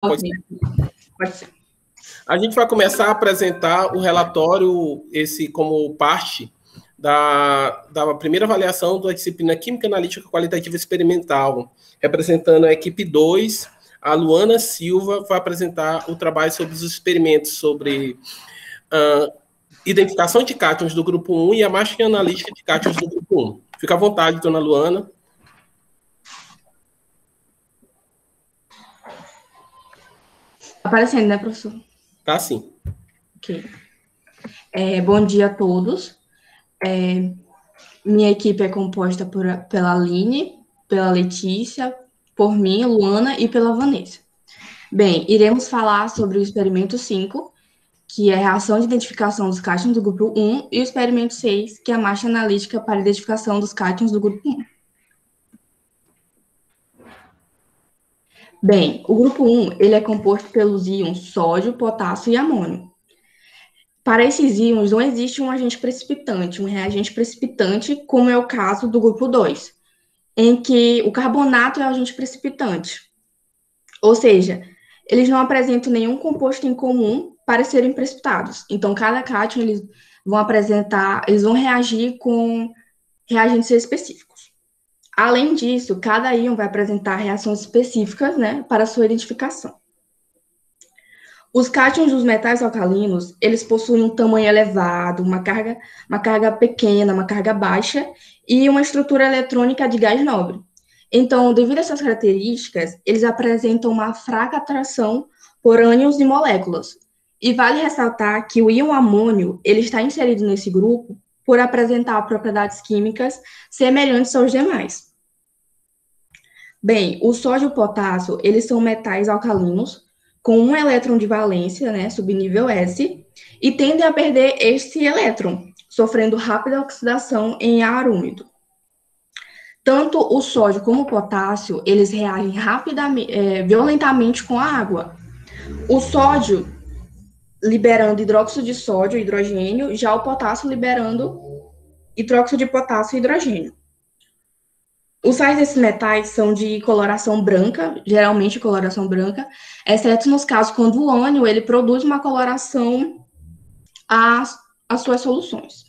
Pode ser. Pode ser. A gente vai começar a apresentar o relatório, esse como parte da primeira avaliação da disciplina Química Analítica Qualitativa Experimental, representando a equipe 2, a Luana Silva vai apresentar o trabalho sobre os experimentos sobre identificação de cátions do grupo 1 e a máquina analítica de cátions do grupo 1. Fica à vontade, dona Luana. Aparecendo, né, professor? Tá, sim. Ok. Bom dia a todos. Minha equipe é composta pela Aline, pela Letícia, por mim, Luana e pela Vanessa. Bem, iremos falar sobre o experimento 5, que é a reação de identificação dos cátions do grupo 1, e o experimento 6, que é a máquina analítica para identificação dos cátions do grupo 1. Bem, o grupo 1, ele é composto pelos íons sódio, potássio e amônio. Para esses íons, não existe um agente precipitante, um reagente precipitante, como é o caso do grupo 2, em que o carbonato é o agente precipitante. Ou seja, eles não apresentam nenhum composto em comum para serem precipitados. Então, cada cátion, eles vão reagir com reagentes específicos. Além disso, cada íon vai apresentar reações específicas, né, para sua identificação. Os cátions dos metais alcalinos, eles possuem um tamanho elevado, uma carga pequena, uma carga baixa e uma estrutura eletrônica de gás nobre. Então, devido a essas características, eles apresentam uma fraca atração por ânions e moléculas. E vale ressaltar que o íon amônio, ele está inserido nesse grupo por apresentar propriedades químicas semelhantes aos demais. Bem, o sódio e o potássio, eles são metais alcalinos com um elétron de valência, né, subnível S, e tendem a perder este elétron, sofrendo rápida oxidação em ar úmido. Tanto o sódio como o potássio, eles reagem violentamente com a água. O sódio liberando hidróxido de sódio e hidrogênio, já o potássio liberando hidróxido de potássio e hidrogênio. Os sais desses metais são de coloração branca, geralmente coloração branca, exceto nos casos quando o ânion ele produz uma coloração às suas soluções.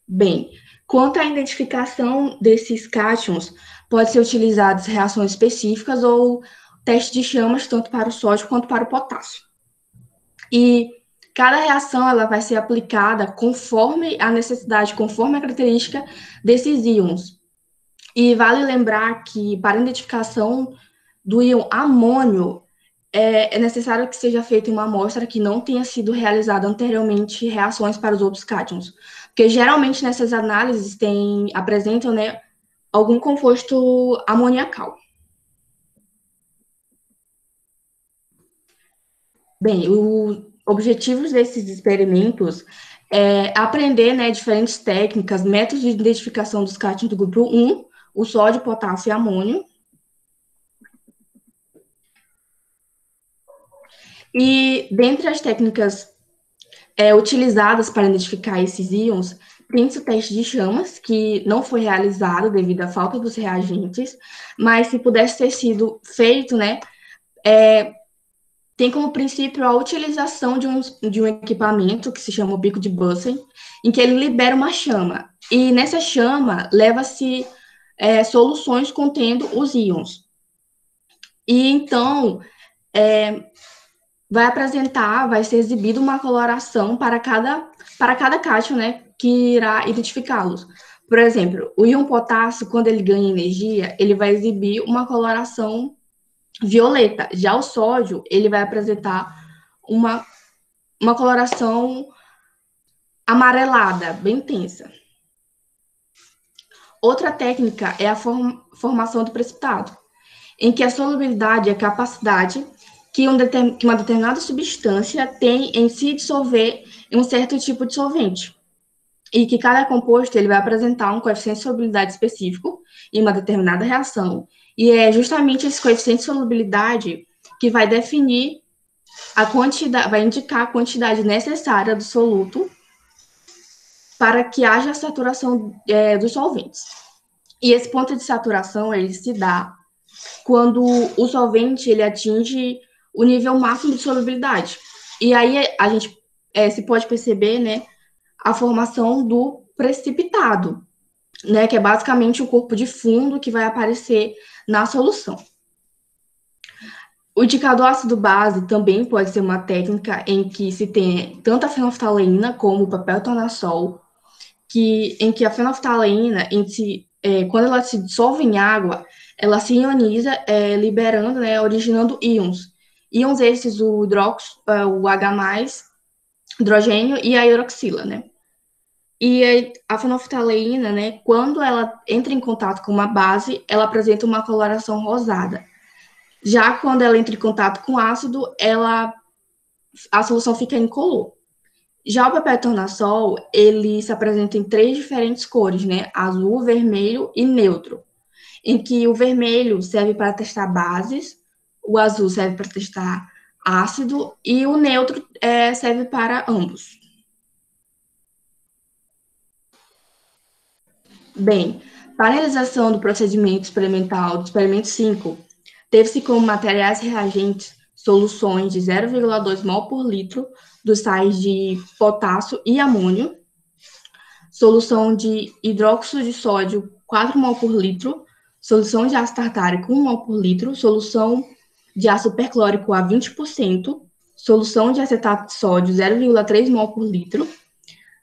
Bem, quanto à identificação desses cátions, pode ser utilizadas reações específicas ou teste de chamas, tanto para o sódio quanto para o potássio. E cada reação ela vai ser aplicada conforme a necessidade, conforme a característica desses íons. E vale lembrar que, para a identificação do íon amônio, é necessário que seja feita uma amostra que não tenha sido realizada anteriormente reações para os outros cátions. Porque, geralmente, nessas análises, apresentam, né, algum composto amoniacal. Bem, os objetivos desses experimentos é aprender, né, diferentes técnicas, métodos de identificação dos cátions do grupo 1, o sódio, potássio e amônio. E dentre as técnicas utilizadas para identificar esses íons, tem-se o teste de chamas, que não foi realizado devido à falta dos reagentes, mas se pudesse ter sido feito, né, tem como princípio a utilização de um equipamento que se chama o bico de Bunsen, em que ele libera uma chama. E nessa chama leva-se soluções contendo os íons. E então vai ser exibida uma coloração para cada cátion, né, que irá identificá-los. Por exemplo, o íon potássio, quando ele ganha energia, ele vai exibir uma coloração violeta. Já o sódio, ele vai apresentar uma coloração amarelada, bem intensa. Outra técnica é a formação do precipitado, em que a solubilidade é a capacidade que uma determinada substância tem em se dissolver em um certo tipo de solvente. E que cada composto ele vai apresentar um coeficiente de solubilidade específico em uma determinada reação. E é justamente esse coeficiente de solubilidade que vai definir a quantidade, vai indicar a quantidade necessária do soluto para que haja a saturação dos solventes. E esse ponto de saturação, ele se dá quando o solvente ele atinge o nível máximo de solubilidade. E aí a gente se pode perceber, né, a formação do precipitado, né, que é basicamente o corpo de fundo que vai aparecer na solução. O indicador ácido-base também pode ser uma técnica em que se tem tanto a fenolftaleína como o papel tornassol, em que a fenolftaleína, quando ela se dissolve em água, ela se ioniza, liberando, né, originando íons. Íons esses, o H+, hidrogênio e a hidroxila, né? E a fenolftaleína, né, quando ela entra em contato com uma base, ela apresenta uma coloração rosada. Já quando ela entra em contato com ácido, a solução fica incolor. Já o papel tornassol, ele se apresenta em 3 diferentes cores, né? Azul, vermelho e neutro. Em que o vermelho serve para testar bases, o azul serve para testar ácido e o neutro serve para ambos. Bem, para a realização do procedimento experimental do experimento 5, teve-se como materiais reagentes soluções de 0,2 mol por litro dos sais de potássio e amônio, solução de hidróxido de sódio 4 mol por litro, solução de ácido tartárico 1 mol por litro, solução de ácido perclórico a 20%, solução de acetato de sódio 0,3 mol por litro,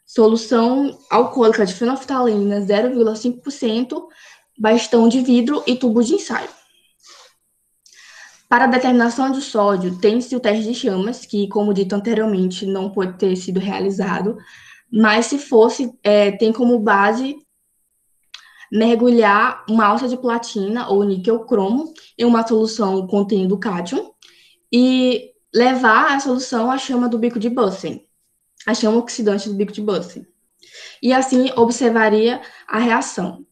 solução alcoólica de fenolftaleína 0,5%, bastão de vidro e tubo de ensaio. Para a determinação de sódio, tem-se o teste de chamas, que, como dito anteriormente, não pode ter sido realizado, mas se fosse, tem como base mergulhar uma alça de platina ou níquel cromo em uma solução contendo cátion e levar a solução à chama do bico de Bunsen, a chama oxidante do bico de Bunsen. E assim observaria a reação.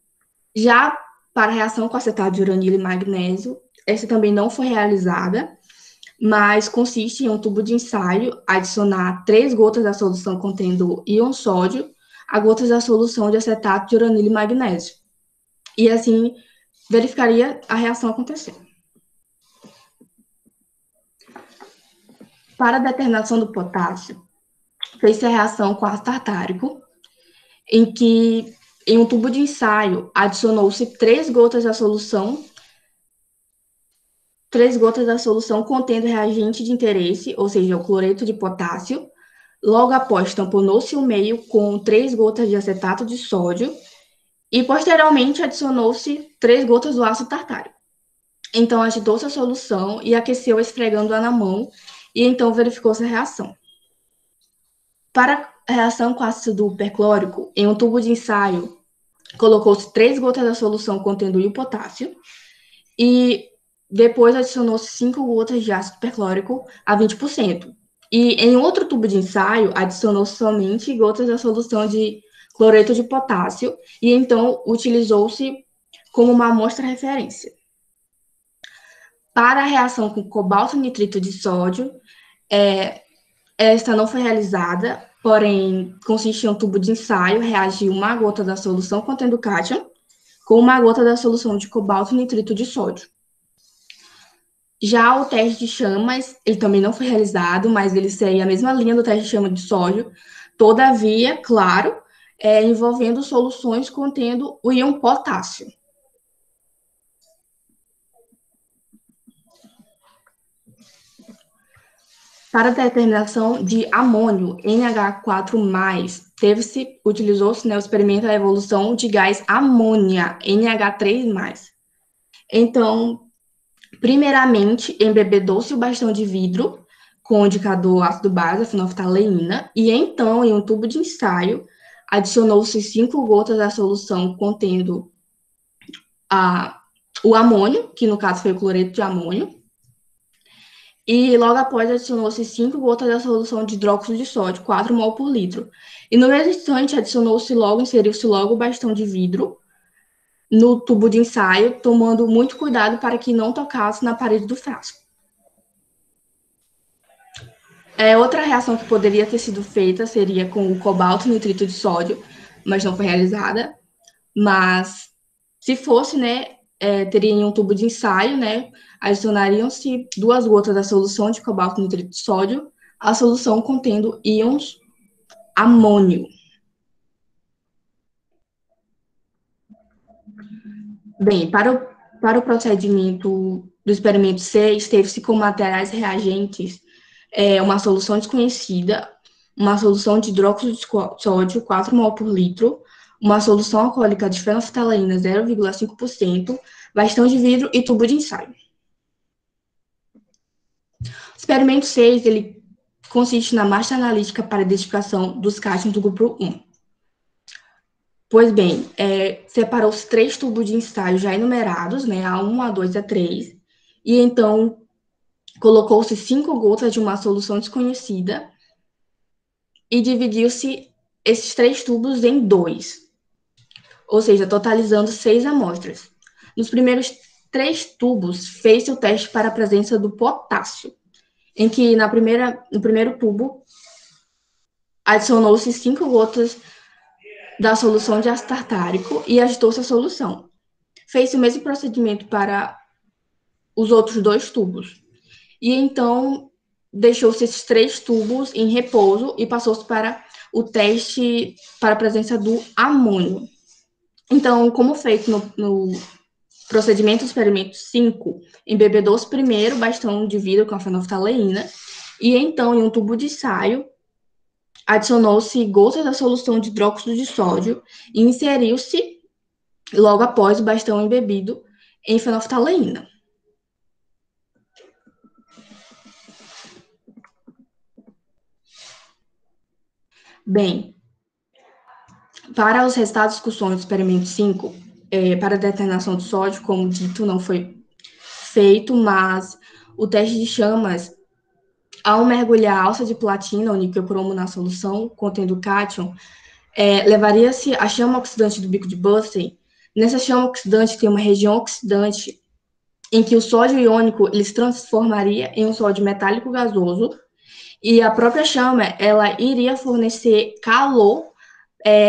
Já para a reação com acetato de uranilo e magnésio, essa também não foi realizada, mas consiste em um tubo de ensaio adicionar 3 gotas da solução contendo íon sódio a gotas da solução de acetato de uranilo e magnésio. E assim verificaria a reação acontecer. Para a determinação do potássio, fez-se a reação com ácido tartárico, em que em um tubo de ensaio adicionou-se 3 gotas da solução contendo reagente de interesse, ou seja, o cloreto de potássio. Logo após, tamponou-se o meio com 3 gotas de acetato de sódio e, posteriormente, adicionou-se 3 gotas do ácido tartárico. Então, agitou-se a solução e aqueceu esfregando-a na mão e, então, verificou-se a reação. Para a reação com ácido perclórico, em um tubo de ensaio, colocou-se 3 gotas da solução contendo o potássio e depois adicionou-se 5 gotas de ácido perclórico a 20%. E em outro tubo de ensaio, adicionou-se somente gotas da solução de cloreto de potássio e então utilizou-se como uma amostra referência. Para a reação com cobalto nitrito de sódio, esta não foi realizada, porém consiste em um tubo de ensaio reagir uma gota da solução contendo cátion com uma gota da solução de cobalto nitrito de sódio. Já o teste de chamas, ele também não foi realizado, mas ele segue a mesma linha do teste de chama de sódio, todavia, claro, envolvendo soluções contendo o íon potássio. Para a determinação de amônio, NH4+, utilizou-se, o experimento da evolução de gás amônia, NH3+. Então, primeiramente, embebedou-se o bastão de vidro com o indicador ácido-base, a fenolftaleína, e então, em um tubo de ensaio, adicionou-se 5 gotas da solução contendo o amônio, que no caso foi o cloreto de amônio, e logo após adicionou-se 5 gotas da solução de hidróxido de sódio, 4 mol por litro. E no mesmo instante, inseriu-se logo o bastão de vidro no tubo de ensaio, tomando muito cuidado para que não tocasse na parede do frasco. Outra reação que poderia ter sido feita seria com o cobalto nitrito de sódio, mas não foi realizada. Mas, se fosse, teria em um tubo de ensaio, né? Adicionariam-se 2 gotas da solução de cobalto nitrito de sódio, a solução contendo íons amônio. Bem, para o procedimento do experimento 6, teve-se como materiais reagentes uma solução desconhecida, uma solução de hidróxido de sódio, 4 mol por litro, uma solução alcoólica de fenolftaleína, 0,5%, bastão de vidro e tubo de ensaio. O experimento 6, ele consiste na marcha analítica para identificação dos cátions do grupo 1. Pois bem, separou-se 3 tubos de ensaio já enumerados, né, A1, A2, A3, e então colocou-se 5 gotas de uma solução desconhecida e dividiu-se esses 3 tubos em 2, ou seja, totalizando 6 amostras. Nos primeiros 3 tubos, fez-se o teste para a presença do potássio, em que no primeiro tubo adicionou-se 5 gotas da solução de ácido tartárico e agitou-se a solução. Fez-se o mesmo procedimento para os outros 2 tubos. E então, deixou-se esses 3 tubos em repouso e passou-se para o teste para a presença do amônio. Então, como feito no procedimento do experimento 5, embebedou-se primeiro o bastão de vidro com a fenolftaleína e então, em um tubo de ensaio, adicionou-se gotas da solução de hidróxido de sódio e inseriu-se, logo após, o bastão embebido em fenolftaleína. Bem, para os resultados das discussões do experimento 5, para a determinação do sódio, como dito, não foi feito, mas o teste de chamas, ao mergulhar a alça de platina, ou níquel cromo, na solução contendo cátion, levaria-se a chama oxidante do bico de Bunsen. Nessa chama oxidante tem uma região oxidante em que o sódio iônico ele se transformaria em um sódio metálico gasoso e a própria chama ela iria fornecer calor,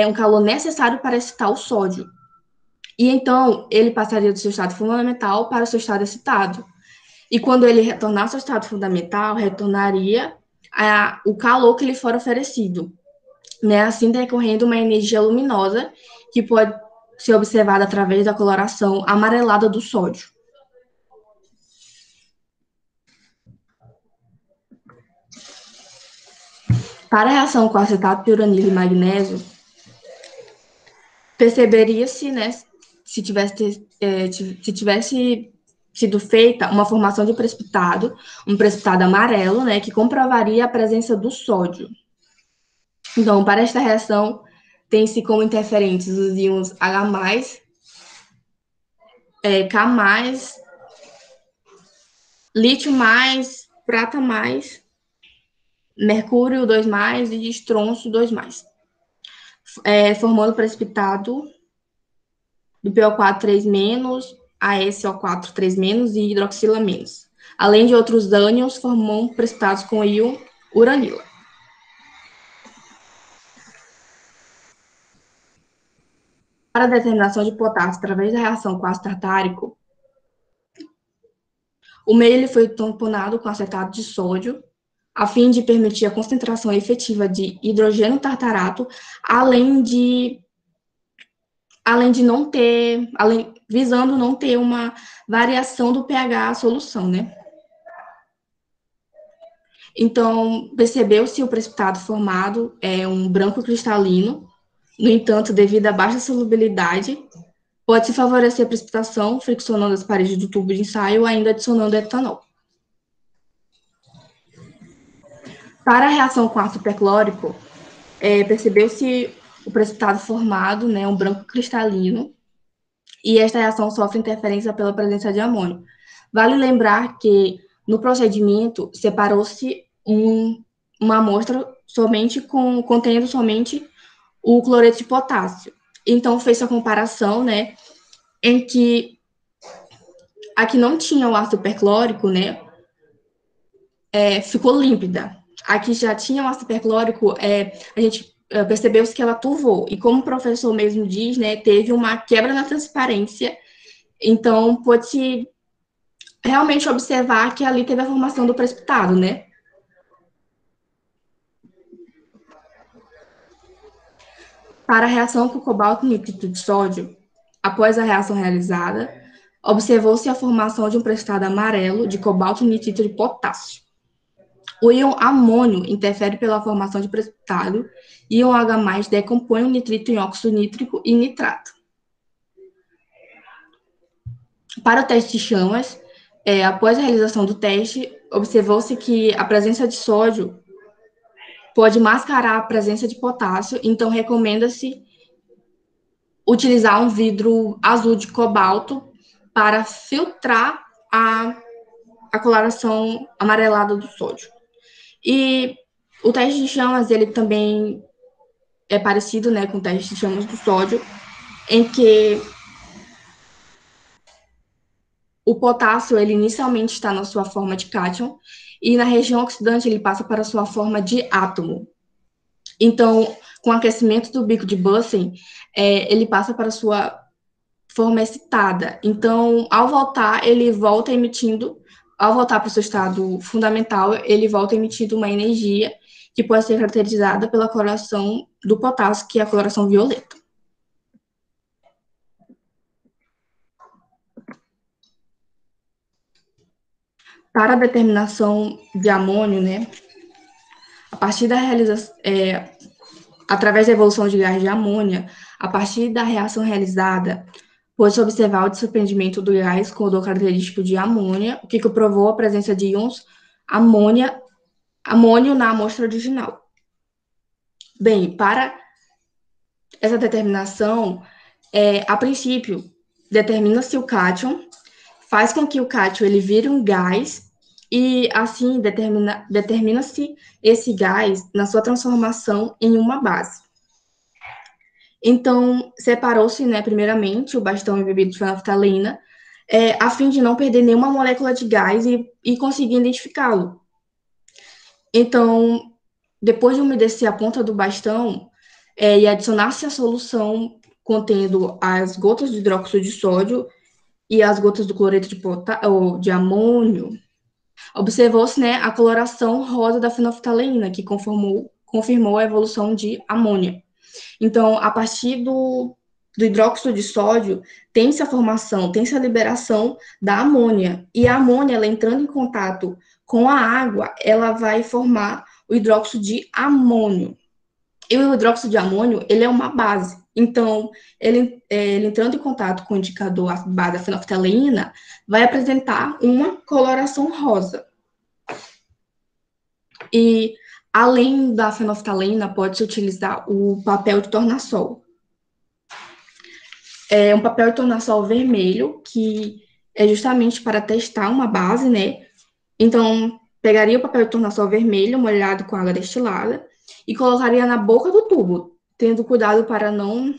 um calor necessário para excitar o sódio. E então ele passaria do seu estado fundamental para o seu estado excitado. E quando ele retornasse ao estado fundamental, retornaria o calor que lhe for oferecido, né? Assim decorrendo uma energia luminosa que pode ser observada através da coloração amarelada do sódio. Para a reação com acetato de uranilo e magnésio, perceberia-se, né, se tivesse sido feita uma formação de precipitado, um precipitado amarelo, né, que comprovaria a presença do sódio. Então, para esta reação, tem-se como interferentes os íons H+, K+, lítio+, prata+, mercúrio 2+, e estrôncio 2+, formando precipitado do PO4 3-, AsO4 3- e hidroxila-, além de outros ânions formam precipitados com íon uranila. Para a determinação de potássio através da reação com ácido tartárico, o meio ele foi tamponado com acetato de sódio, a fim de permitir a concentração efetiva de hidrogênio tartarato, visando não ter uma variação do pH solução, né? Então, percebeu-se o precipitado formado um branco cristalino. No entanto, devido à baixa solubilidade, pode-se favorecer a precipitação friccionando as paredes do tubo de ensaio, ainda adicionando etanol. Para a reação com ácido perclórico, percebeu-se o precipitado formado, né, um branco cristalino, e esta reação sofre interferência pela presença de amônio. Vale lembrar que, no procedimento, separou-se uma amostra contendo somente o cloreto de potássio. Então, fez a comparação, né, em que a que não tinha o ácido perclórico, né, ficou límpida. A que já tinha o ácido perclórico, a gente percebeu que ela turvou. E como o professor mesmo diz, né, teve uma quebra na transparência Então, pode-se realmente observar que ali teve a formação do precipitado, né? Para a reação com cobalto e nitrito de sódio, após a reação realizada, observou-se a formação de um precipitado amarelo de cobalto e nitrito de potássio. O íon amônio interfere pela formação de precipitado, e íon H+, decompõe o nitrito em óxido nítrico e nitrato. Para o teste de chamas, após a realização do teste, observou-se que a presença de sódio pode mascarar a presença de potássio, então recomenda-se utilizar um vidro azul de cobalto para filtrar a coloração amarelada do sódio. E o teste de chamas, ele também é parecido, né, com o teste de chamas do sódio, em que o potássio, ele inicialmente está na sua forma de cátion, e na região oxidante ele passa para a sua forma de átomo. Então, com o aquecimento do bico de Bunsen, ele passa para a sua forma excitada. Então, ao voltar, ele volta emitindo, ao voltar para o seu estado fundamental, ele volta emitindo uma energia que pode ser caracterizada pela coloração do potássio, que é a coloração violeta. Para a determinação de amônio, né, a partir da realização, através da evolução de gás de amônia, a partir da reação realizada, pôde-se observar o desprendimento do gás com odor característico de amônia, o que comprovou a presença de íons amônio na amostra original. Bem, para essa determinação, a princípio, determina-se o cátion, faz com que o cátion ele vire um gás, e assim determina-se esse gás na sua transformação em uma base. Então, separou-se, né, primeiramente, o bastão embebido de fenolftalina, a fim de não perder nenhuma molécula de gás e conseguir identificá-lo. Então, depois de umedecer a ponta do bastão, e adicionar-se a solução contendo as gotas de hidróxido de sódio e as gotas do cloreto de amônio, observou-se, né, a coloração rosa da fenolftaleína, que confirmou a evolução de amônia. Então, a partir do hidróxido de sódio, tem-se a formação, tem-se a liberação da amônia. E a amônia, ela entrando em contato com a água, ela vai formar o hidróxido de amônio. E o hidróxido de amônio, ele é uma base. Então, ele entrando em contato com o indicador, a base da fenolftaleína, vai apresentar uma coloração rosa. E, além da fenolftaleína, pode-se utilizar o papel de tornassol. É um papel de tornassol vermelho, que é justamente para testar uma base, né? Então, pegaria o papel de tornassol vermelho, molhado com água destilada, e colocaria na boca do tubo, tendo cuidado para não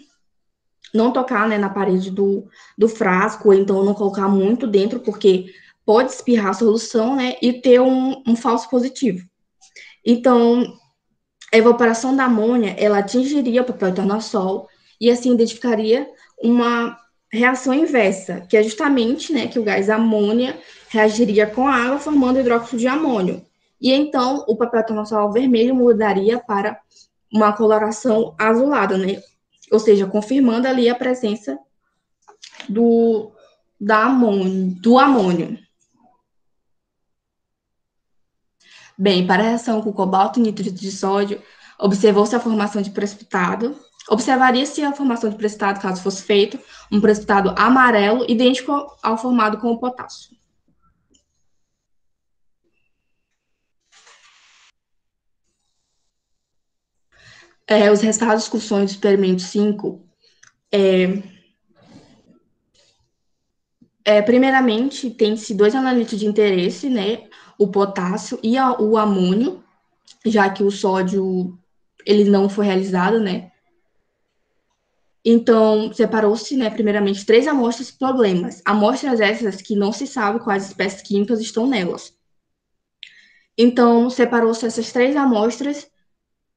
tocar, né, na parede do frasco, ou então não colocar muito dentro, porque pode espirrar a solução, né, e ter um falso positivo. Então, a evaporação da amônia, ela atingiria o papel de tornassol e assim identificaria uma reação inversa, que é justamente, né, que o gás amônia reagiria com a água formando hidróxido de amônio. E então o papel de tornassol vermelho mudaria para uma coloração azulada, né? Ou seja, confirmando ali a presença do amônio. Bem, para a reação com cobalto e nitrito de sódio, observou-se a formação de precipitado. Observaria-se a formação de precipitado, caso fosse feito, um precipitado amarelo, idêntico ao formado com o potássio. Os resultados das discussões do experimento 5, primeiramente, tem-se dois analíticos de interesse, né, o potássio e o amônio, já que o sódio ele não foi realizado, né? Então, separou-se, né, primeiramente, 3 amostras problemas. Amostras essas que não se sabe quais espécies químicas estão nelas. Então, separou-se essas 3 amostras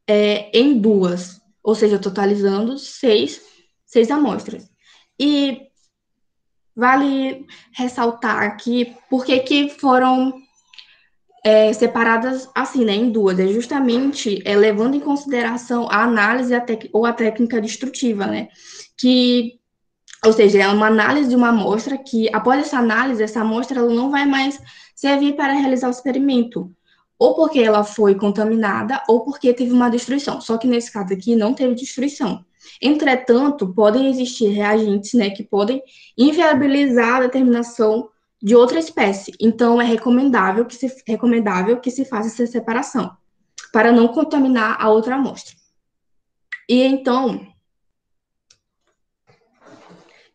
em 2, ou seja, totalizando 6 amostras. E Vale ressaltar aqui por que foram separadas assim, né, em duas. É justamente levando em consideração a análise ou a técnica destrutiva, né? Que, ou seja, é uma análise de uma amostra que, após essa análise, essa amostra ela não vai mais servir para realizar o experimento. Ou porque ela foi contaminada, ou porque teve uma destruição. Só que nesse caso aqui não teve destruição. Entretanto, podem existir reagentes, né, que podem inviabilizar a determinação de outra espécie. Então, é recomendável que se faça essa separação, para não contaminar a outra amostra. E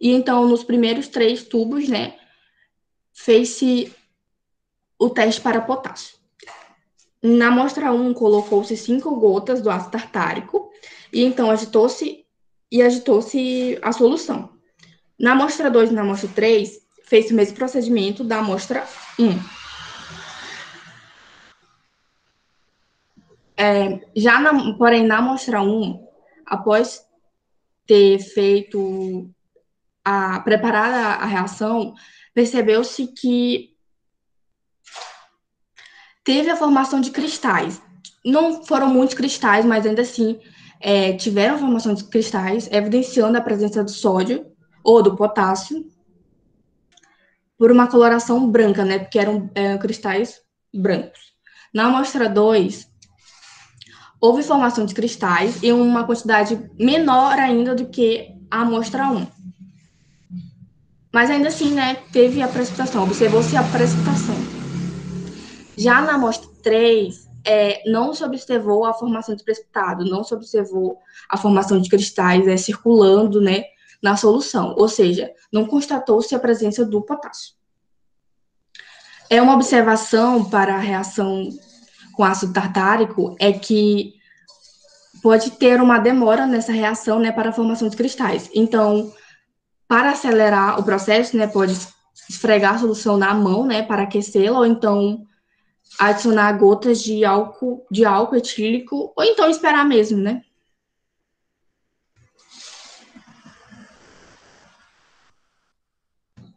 então, nos primeiros 3 tubos, né, fez-se o teste para potássio. Na amostra 1, colocou-se 5 gotas do ácido tartárico, e então agitou-se a solução. Na amostra 2 e na amostra 3, fez o mesmo procedimento da amostra 1. Porém, na amostra 1, após ter feito preparada a reação, percebeu-se que teve a formação de cristais. Não foram muitos cristais, mas ainda assim tiveram a formação de cristais, evidenciando a presença do sódio ou do potássio por uma coloração branca, né? Porque eram cristais brancos. Na amostra 2, houve formação de cristais em uma quantidade menor ainda do que a amostra 1. Mas ainda assim, né, teve a precipitação, observou-se a precipitação. Já na amostra 3, não se observou a formação de precipitado, não se observou a formação de cristais circulando, né, na solução, ou seja, não constatou-se a presença do potássio. Uma observação para a reação com ácido tartárico é que pode ter uma demora nessa reação, né, para a formação de cristais. Então, para acelerar o processo, né, pode esfregar a solução na mão, né, para aquecê-la, ou então adicionar gotas de álcool etílico, ou então esperar mesmo, né?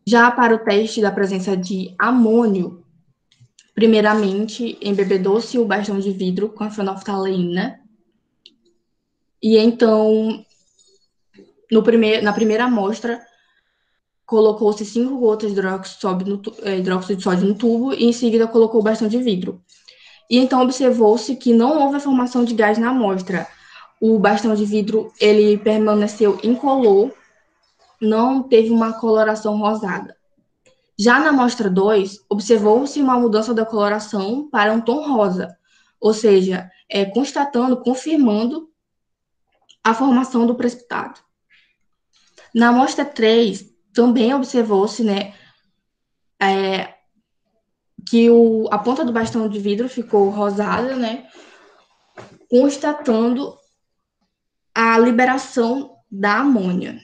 Já para o teste da presença de amônio, primeiramente embebedou-se o bastão de vidro com a fenolftaleína, e então, na primeira amostra, colocou-se 5 gotas de hidróxido de sódio no tubo e em seguida colocou o bastão de vidro. E então observou-se que não houve a formação de gás na amostra. O bastão de vidro ele permaneceu incolor, não teve uma coloração rosada. Já na amostra 2, observou-se uma mudança da coloração para um tom rosa, ou seja, confirmando a formação do precipitado. Na amostra 3, também observou-se, né, que a ponta do bastão de vidro ficou rosada, né, constatando a liberação da amônia.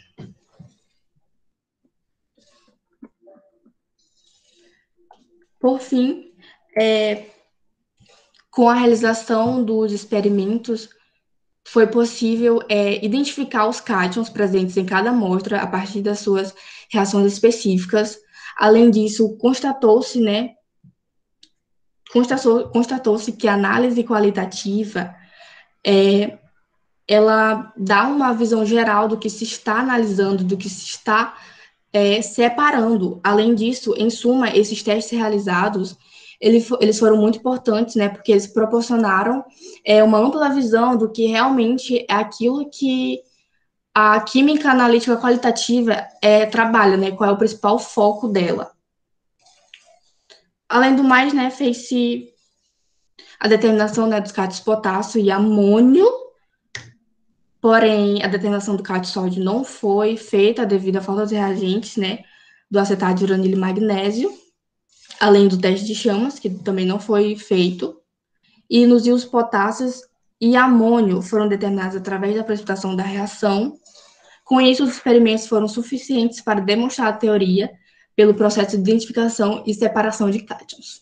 Por fim, com a realização dos experimentos, foi possível identificar os cátions presentes em cada amostra a partir das suas reações específicas. Além disso, constatou-se que a análise qualitativa ela dá uma visão geral do que se está analisando, do que se está separando. Além disso, em suma, esses testes realizados, eles foram muito importantes, né, porque eles proporcionaram uma ampla visão do que realmente é aquilo que a química analítica qualitativa trabalha, né, qual é o principal foco dela. Além do mais, né, fez-se a determinação, né, dos cátions potássio e amônio, porém, a determinação do cátion sódio não foi feita devido à falta de reagentes, né, do acetato de uranilo e magnésio, além do teste de chamas, que também não foi feito, e nos íons potássios e amônio foram determinados através da precipitação da reação. Com isso, os experimentos foram suficientes para demonstrar a teoria pelo processo de identificação e separação de cátions.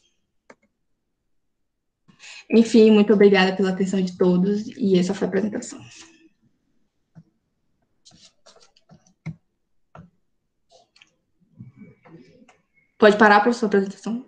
Enfim, muito obrigada pela atenção de todos, e essa foi a apresentação. Pode parar para sua apresentação?